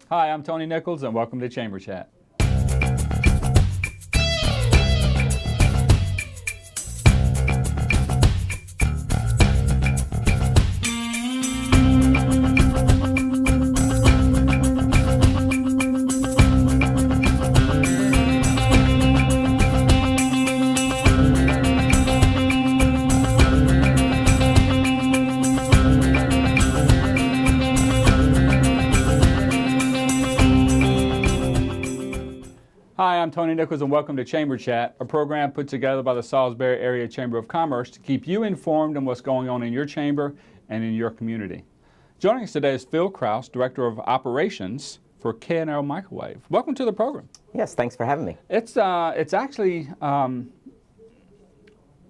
Hi, I'm Tony Nichols, and welcome to Chamber Chat. Hi, I'm Tony Nichols, and welcome to Chamber Chat, a program put together by the Salisbury Area Chamber of Commerce to keep you informed on what's going on in your chamber and in your community. Joining us today is Phil Crouse, Director of Operations for K&L Microwave. Welcome to the program. Yes, thanks for having me. It's actually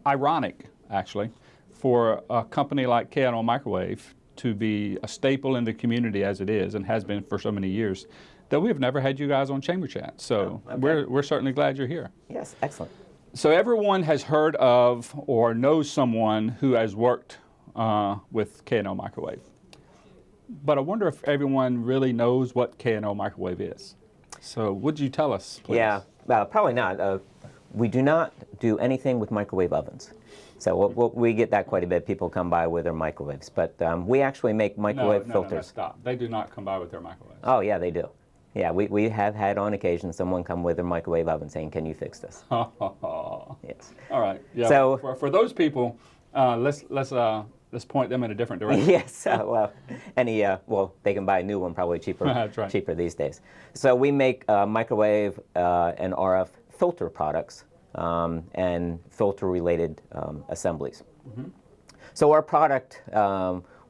ironic, actually, for a company like K&L Microwave to be a staple in the community as it is and has been for so many years, that we have never had you guys on Chamber Chat. So we're certainly glad you're here. Yes, excellent. So everyone has heard of or knows someone who has worked with K&L Microwave. But I wonder if everyone really knows what K&L Microwave is. So would you tell us, please? Yeah, probably not. We do not do anything with microwave ovens. So we get that quite a bit. People come by with their microwaves. But we actually make microwave filters. No, stop. They do not come by with their microwaves. Oh, yeah, they do. Yeah, we have had on occasion someone come with their microwave oven saying, "Can you fix this?" Yes. All right. Yeah. So for those people, let's point them in a different direction. Yes. They can buy a new one, probably cheaper. That's right. Cheaper these days. So we make microwave and RF filter products and filter-related assemblies. Mm-hmm. So our product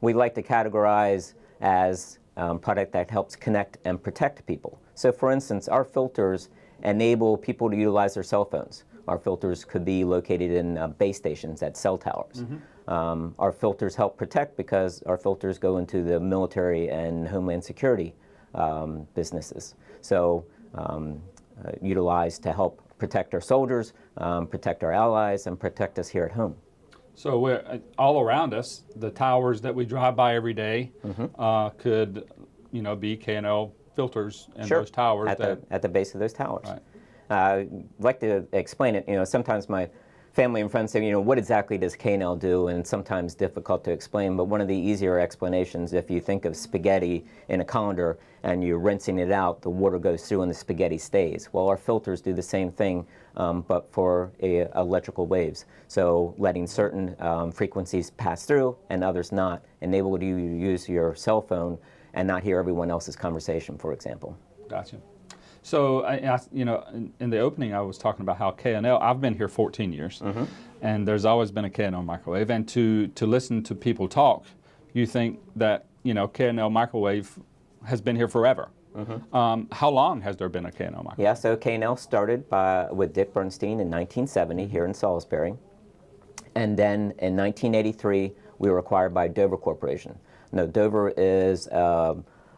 we like to categorize as product that helps connect and protect people. So for instance, our filters enable people to utilize their cell phones. Our filters could be located in base stations at cell towers. Mm-hmm. Our filters help protect because our filters go into the military and homeland security businesses. So utilized to help protect our soldiers, protect our allies, and protect us here at home. So we're all around us, the towers that we drive by every day could, be K&L filters in those towers. At the base of those towers. Right. I'd like to explain it. Sometimes my family and friends say, what exactly does K&L do? And it's sometimes difficult to explain, but one of the easier explanations, if you think of spaghetti in a colander and you're rinsing it out, the water goes through and the spaghetti stays. Well, our filters do the same thing, but for electrical waves. So letting certain frequencies pass through and others not, enable you to use your cell phone and not hear everyone else's conversation, for example. Gotcha. So, in the opening, I was talking about how K&L, I've been here 14 years, and there's always been a K&L microwave. And to listen to people talk, you think that, K&L microwave has been here forever. How long has there been a K&L microwave? Yeah, so K&L started with Dick Bernstein in 1970 here in Salisbury. And then in 1983, we were acquired by Dover Corporation. Now, Dover is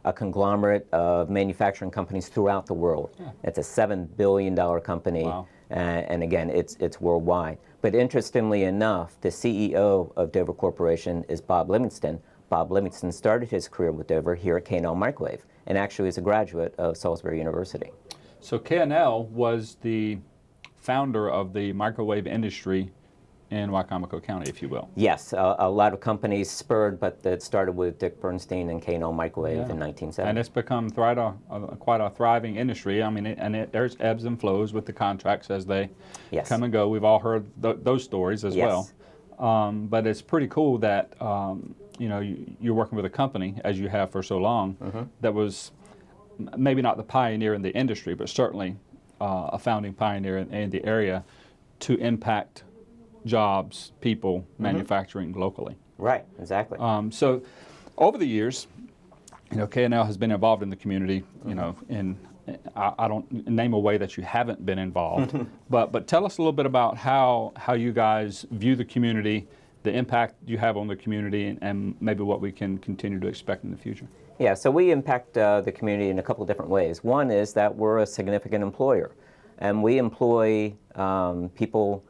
a conglomerate of manufacturing companies throughout the world. Yeah. It's a $7 billion company, wow. And again, it's worldwide. But interestingly enough, the CEO of Dover Corporation is Bob Livingston. Bob Livingston started his career with Dover here at K&L Microwave, and actually is a graduate of Salisbury University. So K&L was the founder of the microwave industry in Wicomico County, if you will. Yes, a lot of companies spurred, but it started with Dick Bernstein and K&L Microwave in 1970. And it's become quite a thriving industry. I mean, there's ebbs and flows with the contracts as they come and go. We've all heard those stories as well. But it's pretty cool that you're working with a company, as you have for so long, that was maybe not the pioneer in the industry, but certainly a founding pioneer in the area to impact jobs, people, manufacturing locally. Right, exactly. So over the years, K&L has been involved in the community, in I don't name a way that you haven't been involved, but tell us a little bit about how you guys view the community, the impact you have on the community, and maybe what we can continue to expect in the future. Yeah, so we impact the community in a couple of different ways. One is that we're a significant employer, and we employ people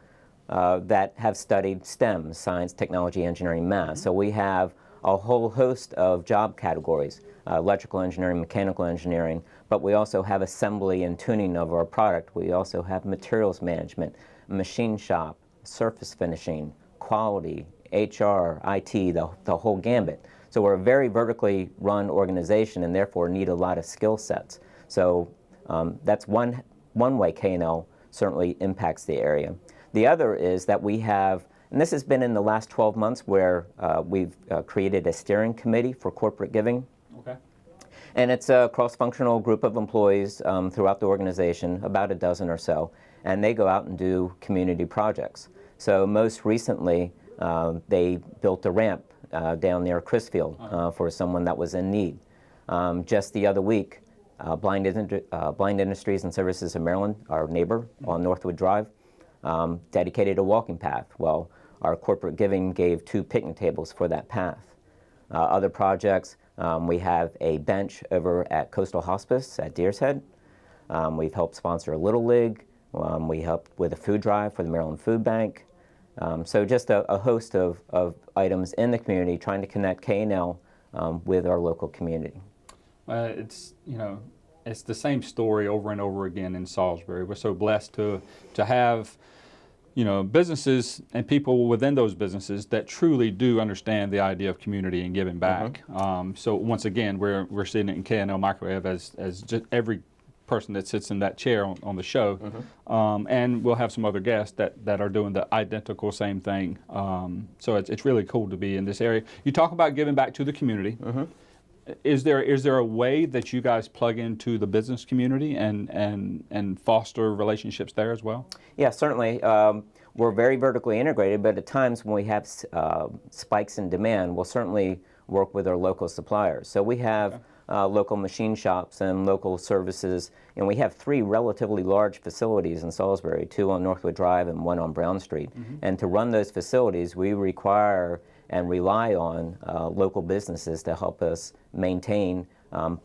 that have studied STEM, science, technology, engineering, math. So we have a whole host of job categories, electrical engineering, mechanical engineering, but we also have assembly and tuning of our product. We also have materials management, machine shop, surface finishing, quality, HR, IT, the whole gambit. So we're a very vertically run organization and therefore need a lot of skill sets. So that's one way K&L certainly impacts the area. The other is that we have, and this has been in the last 12 months, where we've created a steering committee for corporate giving. Okay. And it's a cross-functional group of employees throughout the organization, about a dozen or so, and they go out and do community projects. So most recently, they built a ramp down near Chrisfield for someone that was in need. Just the other week, Blind Industries and Services of Maryland, our neighbor on Northwood Drive, dedicated a walking path. Well, our corporate giving gave 2 picnic tables for that path. Other projects, we have a bench over at Coastal Hospice at Deer's Head. We've helped sponsor a Little League. We helped with a food drive for the Maryland Food Bank. So just a host of items in the community trying to connect K&L with our local community. It's, you know, it's the same story over and over again in Salisbury. We're so blessed to have, you know, businesses and people within those businesses that truly do understand the idea of community and giving back. So once again, we're seeing it in K&L Microwave as just every person that sits in that chair on the show, and we'll have some other guests that are doing the identical same thing. So it's really cool to be in this area. You talk about giving back to the community. Is there a way that you guys plug into the business community and foster relationships there as well? Yeah, certainly. We're very vertically integrated, but at times when we have spikes in demand, we'll certainly work with our local suppliers. So we have local machine shops and local services, and we have 3 relatively large facilities in Salisbury, 2 on Northwood Drive and 1 on Brown Street. And to run those facilities, we require and rely on local businesses to help us maintain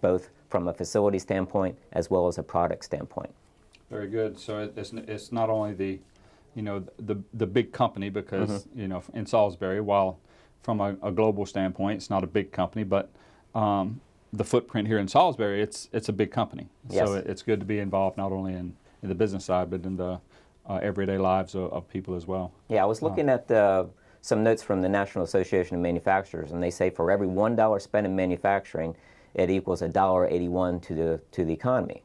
both from a facility standpoint as well as a product standpoint. Very good. So it's not only the, you know, the big company, because you know, in Salisbury, while from a global standpoint it's not a big company, but the footprint here in Salisbury, it's a big company. Yes. So it's good to be involved not only in the business side, but in the everyday lives of people as well. Yeah, I was looking at some notes from the National Association of Manufacturers, and they say for every $1 spent in manufacturing, it equals $1.81 to the economy.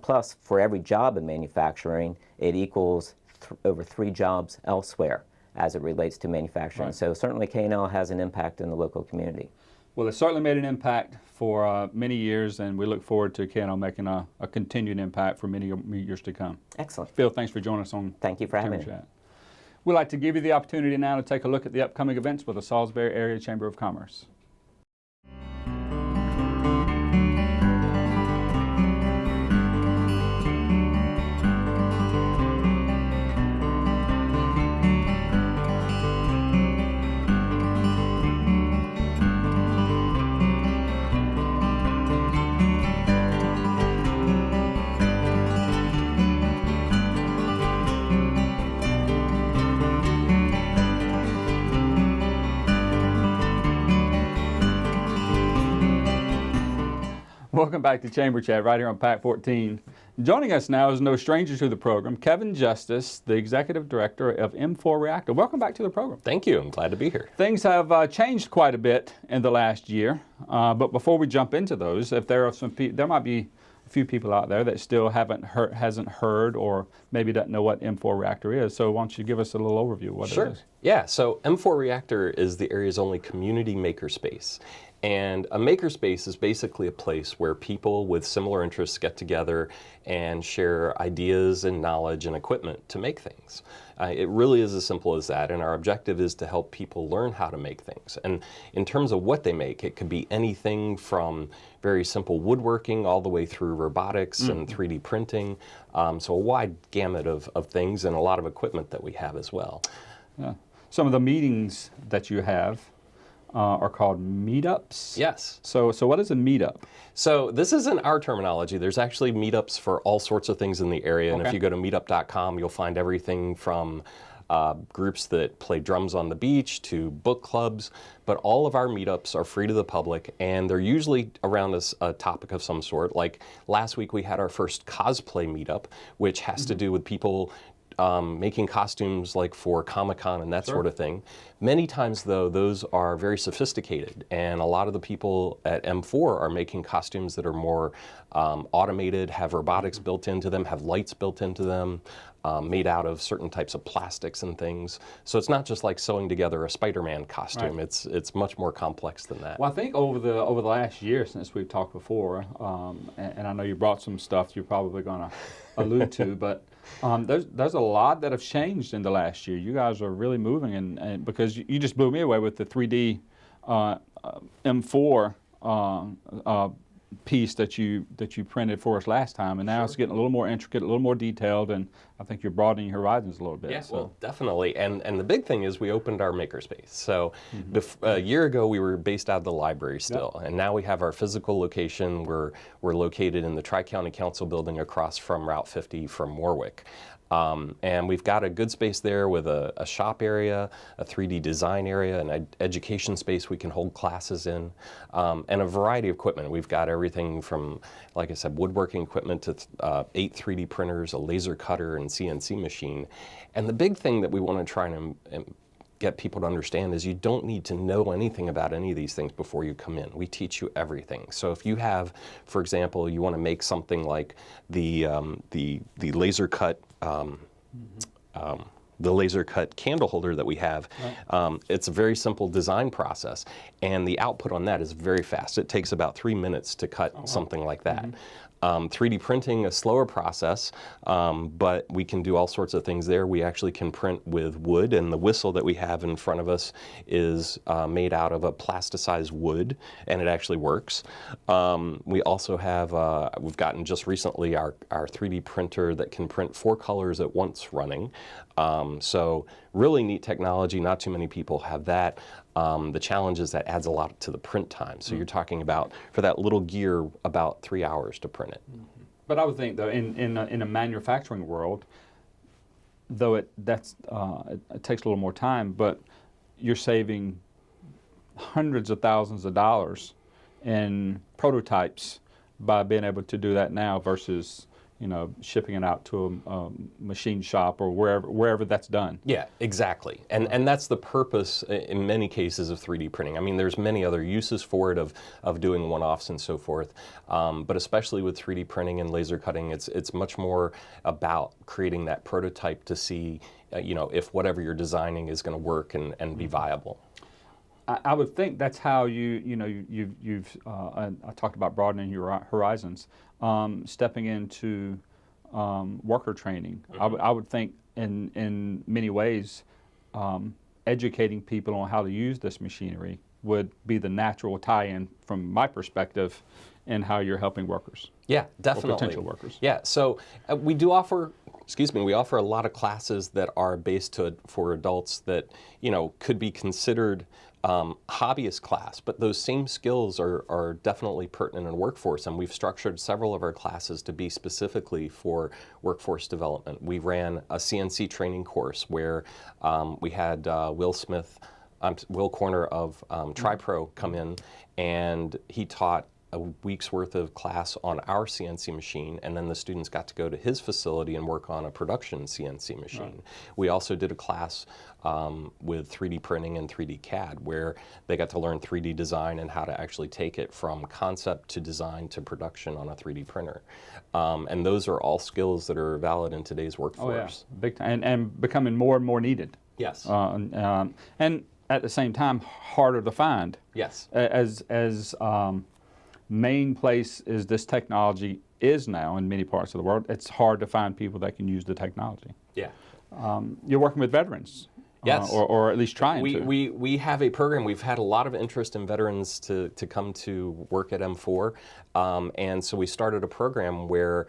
Plus, for every job in manufacturing, it equals over 3 jobs elsewhere as it relates to manufacturing. Right. So certainly K&L has an impact in the local community. Well, it certainly made an impact for many years, and we look forward to K&L making a continued impact for many years to come. Excellent. Phil, thanks for joining us on Thank you for having me. Chat. We'd like to give you the opportunity now to take a look at the upcoming events with the Salisbury Area Chamber of Commerce. Welcome back to Chamber Chat right here on PAC 14. Joining us now is no stranger to the program, Kevin Justice, the Executive Director of M4 Reactor. Welcome back to the program. Thank you. I'm glad to be here. Things have changed quite a bit in the last year, but before we jump into those, if there are there might be a few people out there that still hasn't heard or maybe don't know what M4 Reactor is. So why don't you give us a little overview of what it is? Yeah, so M4 Reactor is the area's only community makerspace. And a makerspace is basically a place where people with similar interests get together and share ideas and knowledge and equipment to make things. It really is as simple as that, and our objective is to help people learn how to make things. And in terms of what they make, it could be anything from very simple woodworking all the way through robotics and 3D printing. So a wide gamut of things and a lot of equipment that we have as well. Yeah. Some of the meetings that you have are called meetups? Yes. So what is a meetup? So this isn't our terminology. There's actually meetups for all sorts of things in the area. And if you go to meetup.com, you'll find everything from groups that play drums on the beach to book clubs. But all of our meetups are free to the public, and they're usually around a topic of some sort. Like last week we had our first cosplay meetup, which has to do with people making costumes like for Comic-Con and that sort of thing. Many times though, those are very sophisticated, and a lot of the people at M4 are making costumes that are more automated, have robotics built into them, have lights built into them, made out of certain types of plastics and things. So it's not just like sewing together a Spider-Man costume. Right. It's much more complex than that. Well, I think over the last year since we've talked before, and I know you brought some stuff you're probably going to allude to, but there's a lot that have changed in the last year. You guys are really moving, and because you just blew me away with the 3D M4 piece that you printed for us last time, and now it's getting a little more intricate, a little more detailed, and I think you're broadening your horizons a little bit. Yeah, so. well, definitely. And the big thing is we opened our makerspace. So a year ago we were based out of the library still, and now we have our physical location. We're located in the Tri-County Council building across from Route 50 from Warwick. And we've got a good space there with a shop area, a 3D design area, an education space we can hold classes in, and a variety of equipment. We've got everything from, like I said, woodworking equipment to 8 3D printers, a laser cutter, and CNC machine. And the big thing that we want to try and get people to understand is you don't need to know anything about any of these things before you come in. We teach you everything. So if you have, for example, you want to make something like the laser cut the laser cut candle holder that we have, it's a very simple design process, and the output on that is very fast. It takes about 3 minutes to cut something like that. 3D printing, a slower process, but we can do all sorts of things there. We actually can print with wood, and the whistle that we have in front of us is made out of a plasticized wood, and it actually works. We also have, we've gotten just recently our 3D printer that can print 4 colors at once running. So really neat technology, not too many people have that. The challenge is that adds a lot to the print time. So you're talking about, for that little gear, about 3 hours to print it. But I would think, though, in a manufacturing world, though it takes a little more time, but you're saving hundreds of thousands of dollars in prototypes by being able to do that now versus shipping it out to a machine shop or wherever that's done. Yeah, exactly. And that's the purpose in many cases of 3D printing. I mean, there's many other uses for it of doing one-offs and so forth, but especially with 3D printing and laser cutting, it's much more about creating that prototype to see, if whatever you're designing is going to work and be viable. I would think that's how I talked about broadening your horizons, stepping into worker training. I would think in many ways, educating people on how to use this machinery would be the natural tie-in from my perspective in how you're helping workers. Yeah, definitely. Or potential workers. Yeah, so we do offer, we offer a lot of classes that are based for adults that, could be considered hobbyist class, but those same skills are definitely pertinent in workforce, and we've structured several of our classes to be specifically for workforce development. We ran a CNC training course where we had Will Corner of TriPro come in, and he taught a week's worth of class on our CNC machine, and then the students got to go to his facility and work on a production CNC machine. Right. We also did a class with 3D printing and 3D CAD where they got to learn 3D design and how to actually take it from concept to design to production on a 3D printer. And those are all skills that are valid in today's workforce. Oh, yeah. Big time. And becoming more and more needed. Yes. And at the same time, harder to find. Yes. As main place as this technology is now in many parts of the world, it's hard to find people that can use the technology. Yeah. You're working with veterans. Yes. Or at least trying to. We have a program. We've had a lot of interest in veterans to come to work at M4. And so we started a program where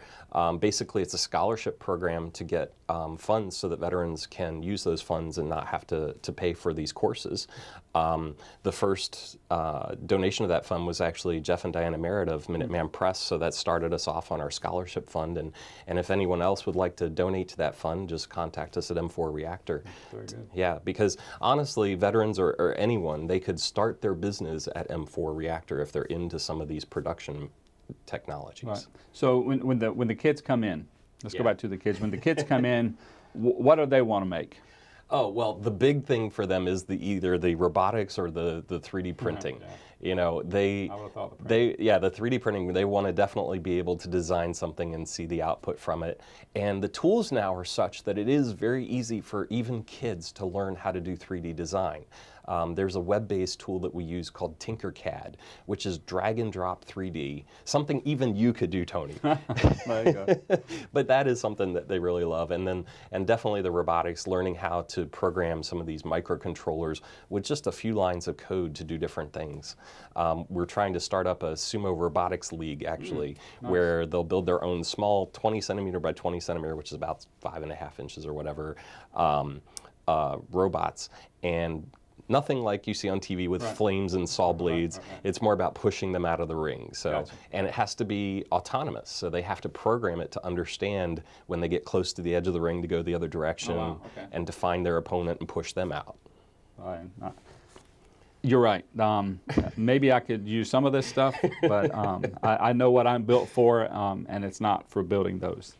basically it's a scholarship program to get funds so that veterans can use those funds and not have to pay for these courses. The first donation of that fund was actually Jeff and Diana Merritt of Minuteman Press, so that started us off on our scholarship fund. And if anyone else would like to donate to that fund, just contact us at M4 Reactor. Very good. Yeah, because honestly, veterans or anyone, they could start their business at M4 Reactor if they're into some of these production technologies. Right. So when the kids come in, let's go back to the kids. When the kids come in, what do they want to make? Oh, well, the big thing for them is either the robotics or the 3D printing. Yeah. You know, the 3D printing, they want to definitely be able to design something and see the output from it. And the tools now are such that it is very easy for even kids to learn how to do 3D design. There's a web-based tool that we use called Tinkercad, which is drag and drop 3D, something even you could do, Tony. There you go. But that is something that they really love. And definitely the robotics, learning how to program some of these microcontrollers with just a few lines of code to do different things. We're trying to start up a sumo robotics league, actually, nice. where they'll build their own small 20 centimeter by 20 centimeter, which is about 5.5 inches or whatever, robots. And nothing like you see on TV with flames and saw blades. It's more about pushing them out of the ring. So, Gotcha. And it has to be autonomous. So they have to program it to understand when they get close to the edge of the ring to go the other direction and to find their opponent and push them out. You're right. Maybe I could use some of this stuff, but I know what I'm built for, and it's not for building those.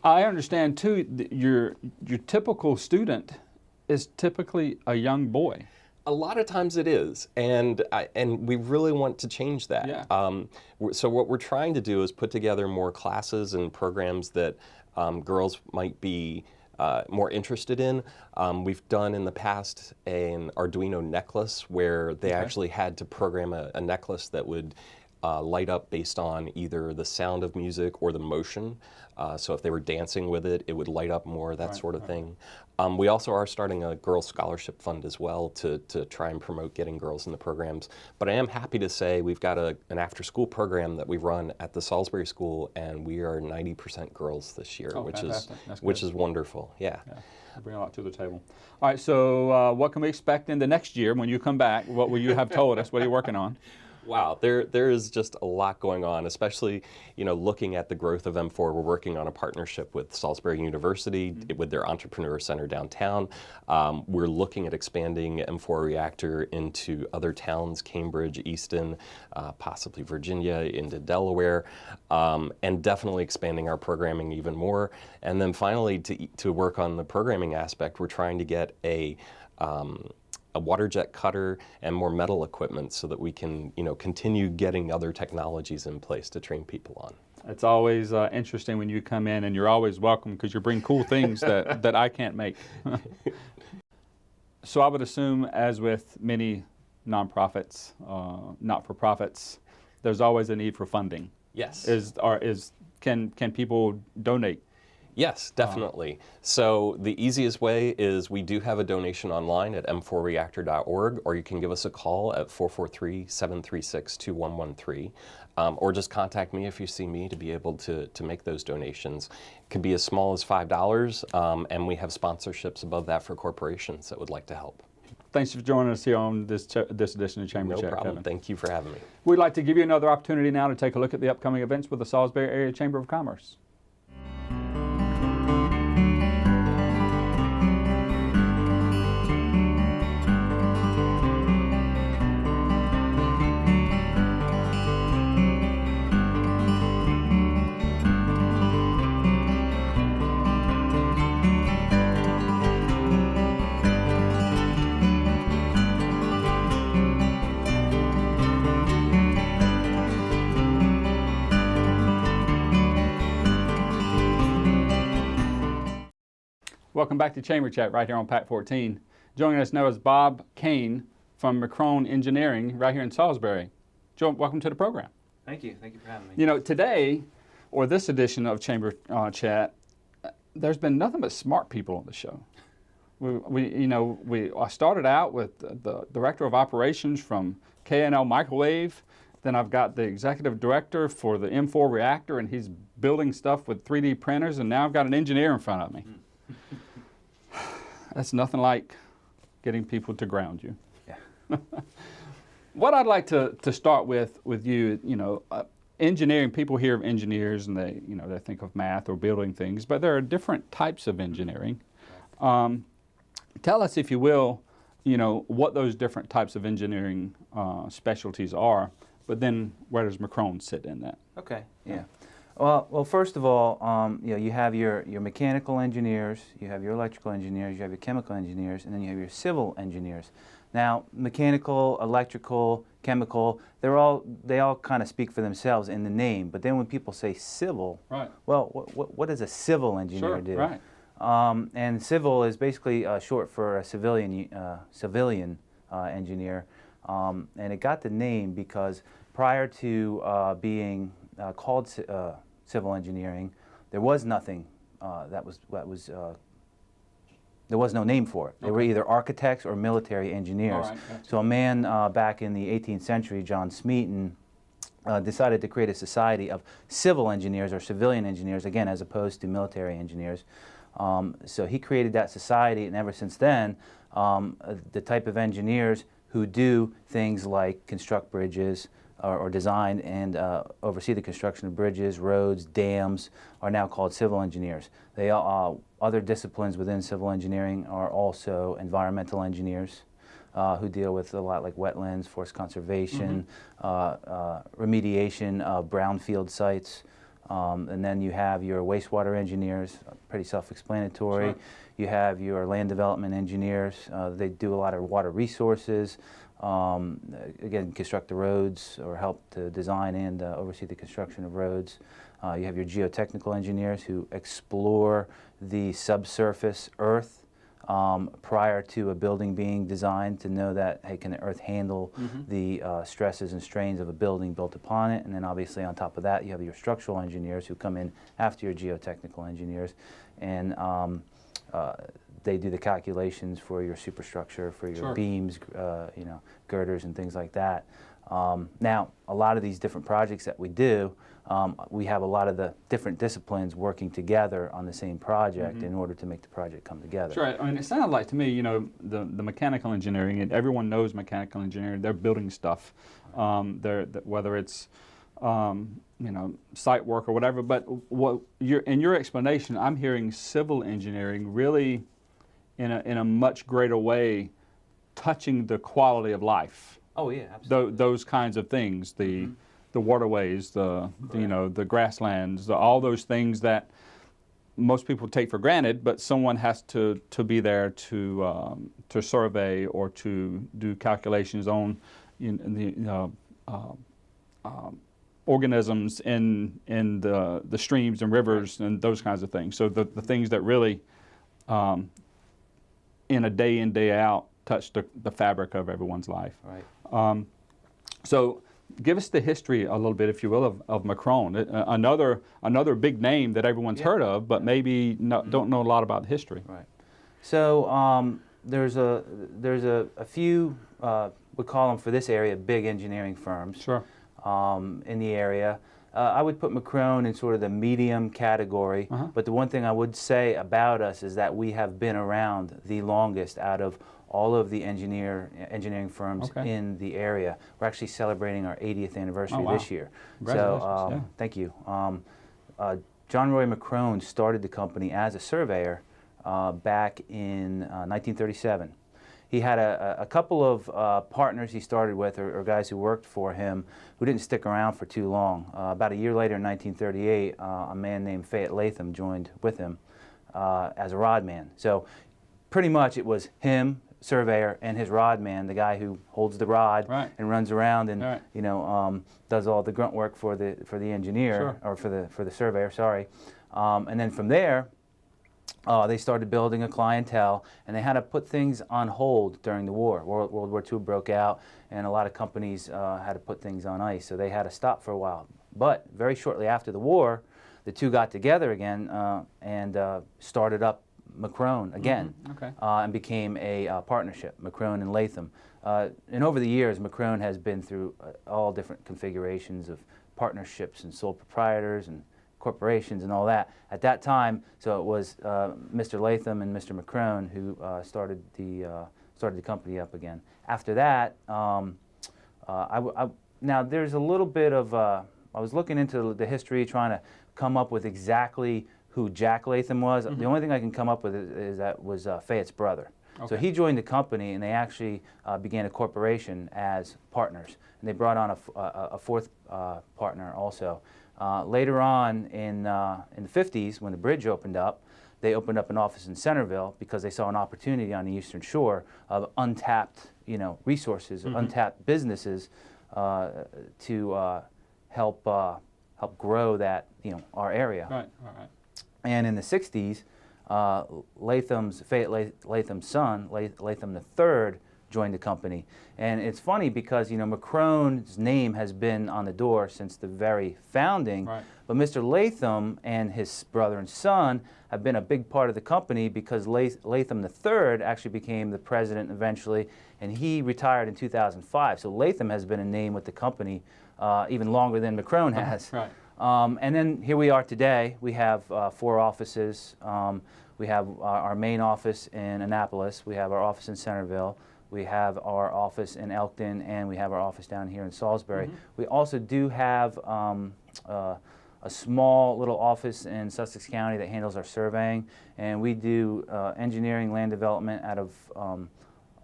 I understand too that your typical student is typically a young boy. A lot of times it is, and we really want to change that. Yeah. So what we're trying to do is put together more classes and programs that girls might be more interested in. We've done in the past an Arduino necklace where they actually had to program a necklace that would light up based on either the sound of music or the motion. So if they were dancing with it, it would light up more, that sort of thing. We also are starting a girls' scholarship fund as well to try and promote getting girls in the programs. But I am happy to say we've got an after-school program that we run at the Salisbury School, and we are 90% girls this year, which is wonderful. Yeah. You bring a lot to the table. All right, so what can we expect in the next year when you come back? What will you have told us? What are you working on? Wow, there is just a lot going on, especially, looking at the growth of M4. We're working on a partnership with Salisbury University with their Entrepreneur Center downtown. We're looking at expanding M4 Reactor into other towns, Cambridge, Easton, possibly Virginia, into Delaware, and definitely expanding our programming even more. And then finally, to work on the programming aspect, we're trying to get a water jet cutter and more metal equipment so that we can, continue getting other technologies in place to train people on. It's always interesting when you come in, and you're always welcome because you bring cool things that I can't make. So I would assume, as with many nonprofits, not-for-profits, there's always a need for funding. Yes. Can people donate? Yes, definitely. So the easiest way is we do have a donation online at m4reactor.org, or you can give us a call at 443-736-2113, or just contact me if you see me to be able to make those donations. It could be as small as $5, and we have sponsorships above that for corporations that would like to help. Thanks for joining us here on this edition of Chamber Chat, No problem. Kevin. Thank you for having me. We'd like to give you another opportunity now to take a look at the upcoming events with the Salisbury Area Chamber of Commerce. Welcome back to Chamber Chat right here on PAC 14. Joining us now is Bob Kane from McCrone Engineering right here in Salisbury. Joe, welcome to the program. Thank you. Thank you for having me. Today, or this edition of Chamber Chat, there's been nothing but smart people on the show. I started out with the Director of Operations from K&L Microwave. Then I've got the Executive Director for the M4 Reactor, and he's building stuff with 3D printers, and now I've got an engineer in front of me. That's nothing like getting people to ground you. Yeah. What I'd like to start with you, engineering, people hear of engineers and they think of math or building things, but there are different types of engineering. Tell us, if you will, what those different types of engineering specialties are, but then where does McCrone sit in that? Okay, yeah. Well, first of all, you have your mechanical engineers, you have your electrical engineers, you have your chemical engineers, and then you have your civil engineers. Now, mechanical, electrical, chemical, they all kind of speak for themselves in the name. But then when people say civil, right. Well, what does a civil engineer do? Right. And civil is basically short for a civilian engineer, and it got the name because prior to being called civil engineering, there was nothing there was no name for it. They were either architects or military engineers. Right, so a man back in the 18th century, John Smeaton, decided to create a society of civil engineers or civilian engineers, again, as opposed to military engineers. So he created that society, and ever since then, the type of engineers who do things like construct bridges or design and oversee the construction of bridges, roads, dams are now called civil engineers. They other disciplines within civil engineering are also environmental engineers who deal with a lot like wetlands, forest conservation, remediation of brownfield sites. And then you have your wastewater engineers, pretty self-explanatory. Sure. You have your land development engineers. They do a lot of water resources. Again, construct the roads or help to design and oversee the construction of roads. You have your geotechnical engineers who explore the subsurface earth prior to a building being designed to know that, hey, can the earth handle the stresses and strains of a building built upon it? And then obviously on top of that, you have your structural engineers who come in after your geotechnical engineers, and they do the calculations for your superstructure, for your Sure. beams, girders and things like that. Now, a lot of these different projects that we do, we have a lot of the different disciplines working together on the same project in order to make the project come together. Sure. I mean, it sounded like to me, the mechanical engineering, and everyone knows mechanical engineering, they're building stuff, whether it's site work or whatever, but in your explanation, I'm hearing civil engineering really in a much greater way touching the quality of life. Oh yeah, absolutely. Those kinds of things, the waterways, the grasslands, all those things that most people take for granted, but someone has to be there to survey or to do calculations on organisms in the streams and rivers and those kinds of things. So the things that really, in a day in, day out, touch the fabric of everyone's life. Right. So give us the history a little bit, if you will, of McCrone, another big name that everyone's heard of, but maybe don't know a lot about the history. Right. So there's a few, we call them for this area big engineering firms. Sure. In the area. I would put McCrone in sort of the medium category, but the one thing I would say about us is that we have been around the longest out of all of the engineering firms in the area. We're actually celebrating our 80th anniversary this year. Congratulations. So thank you. John Roy McCrone started the company as a surveyor back in 1937. He had a couple of partners he started with, or guys who worked for him, who didn't stick around for too long. About a year later, in 1938, a man named Fayette Latham joined with him as a rod man. So pretty much it was him, surveyor, and his rod man, the guy who holds the rod and runs around and does all the grunt work for the engineer, or for the surveyor. Sorry, and then from there. They started building a clientele, and they had to put things on hold during the war. World War II broke out, and a lot of companies had to put things on ice, so they had to stop for a while. But very shortly after the war, the two got together again and started up McCrone again, and became a partnership, McCrone and Latham. And over the years, McCrone has been through all different configurations of partnerships and sole proprietors and corporations and all that. At that time, so it was Mr. Latham and Mr. McCrone who started started the company up again. After that, now there's a little bit of, I was looking into the history, trying to come up with exactly who Jack Latham was. The only thing I can come up with is that was Fayette's brother. Okay. So he joined the company, and they actually began a corporation as partners. And they brought on a fourth partner also. Later on in the 50s, when the bridge opened up, they opened up an office in Centerville because they saw an opportunity on the Eastern Shore of untapped, resources, untapped businesses to help grow that, our area. Right. All right. And in the 60s, Fayette Latham's son, Latham III, joined the company. And it's funny because, McCrone's name has been on the door since the very founding, right. But Mr. Latham and his brother and son have been a big part of the company because Latham III actually became the president eventually, and he retired in 2005. So Latham has been a name with the company even longer than McCrone has. Right. And then here we are today. We have 4 offices. We have our main office in Annapolis. We have our office in Centerville. We have our office in Elkton, and we have our office down here in Salisbury. We also do have a small little office in Sussex County that handles our surveying, and we do engineering, land development out of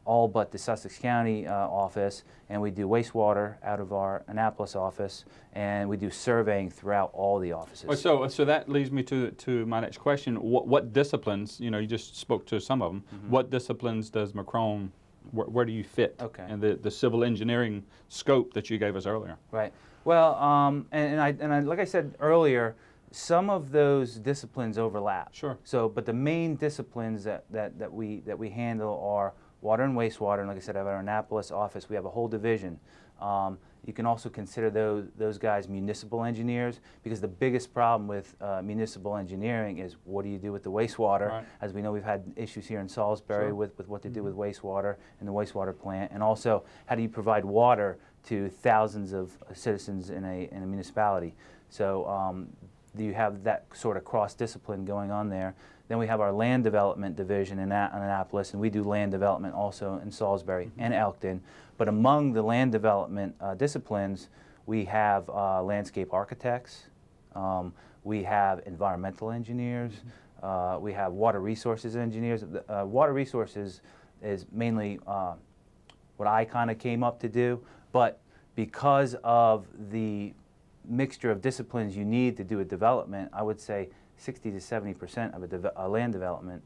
all but the Sussex County office, and we do wastewater out of our Annapolis office, and we do surveying throughout all the offices. So that leads me to my next question. What disciplines, you just spoke to some of them, what disciplines does McCrone, where do you fit in the civil engineering scope that you gave us earlier? Right. Well, and I, like I said earlier, some of those disciplines overlap. Sure. So, but the main disciplines that we handle are water and wastewater, and like I said, I have our Annapolis office. We have a whole division. You can also consider those guys municipal engineers, because the biggest problem with municipal engineering is what do you do with the wastewater? Right. As we know, we've had issues here in Salisbury with what to do with wastewater in the wastewater plant, and also how do you provide water to thousands of citizens in a municipality. So you have that sort of cross-discipline going on there. Then we have our land development division in Annapolis, and we do land development also in Salisbury and Elkton. But among the land development disciplines, we have landscape architects, we have environmental engineers, we have water resources engineers. Water resources is mainly what I kind of came up to do, but because of the mixture of disciplines you need to do a development, I would say 60 to 70% of a land development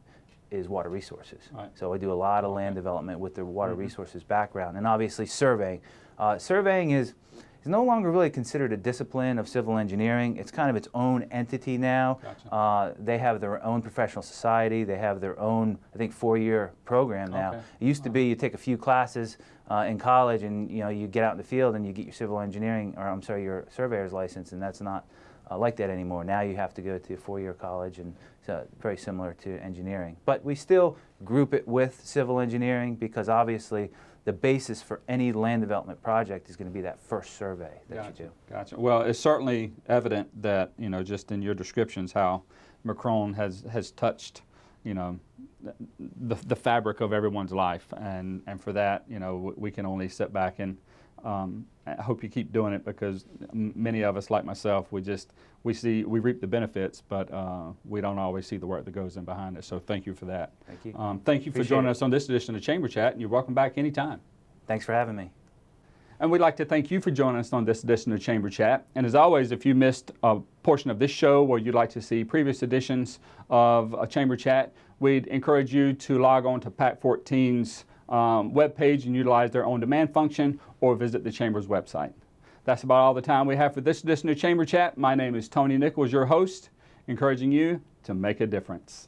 is water resources. Right. So I do a lot of land development with the water resources background, and obviously surveying. Surveying is no longer really considered a discipline of civil engineering. It's kind of its own entity now. Gotcha. They have their own professional society. They have their own, I think, 4-year program now. It used to be you take a few classes in college, and you get out in the field and you get your civil engineering, or I'm sorry, your surveyor's license, and that's not like that anymore. Now you have to go to a 4-year college, and so very similar to engineering. But we still group it with civil engineering because obviously the basis for any land development project is going to be that first survey that you do. Gotcha. Well, it's certainly evident that, just in your descriptions how McCrone has touched, the fabric of everyone's life, and for that, we can only sit back and I hope you keep doing it, because many of us, like myself, we reap the benefits, but we don't always see the work that goes in behind it. So thank you for that. Thank you. Thank you for joining us on this edition of Chamber Chat, and you're welcome back anytime. Thanks for having me. And we'd like to thank you for joining us on this edition of Chamber Chat. And as always, if you missed a portion of this show or you'd like to see previous editions of Chamber Chat, we'd encourage you to log on to PAC 14's webpage and utilize their on-demand function, or visit the Chamber's website. That's about all the time we have for this edition of Chamber Chat. My name is Tony Nichols, your host, encouraging you to make a difference.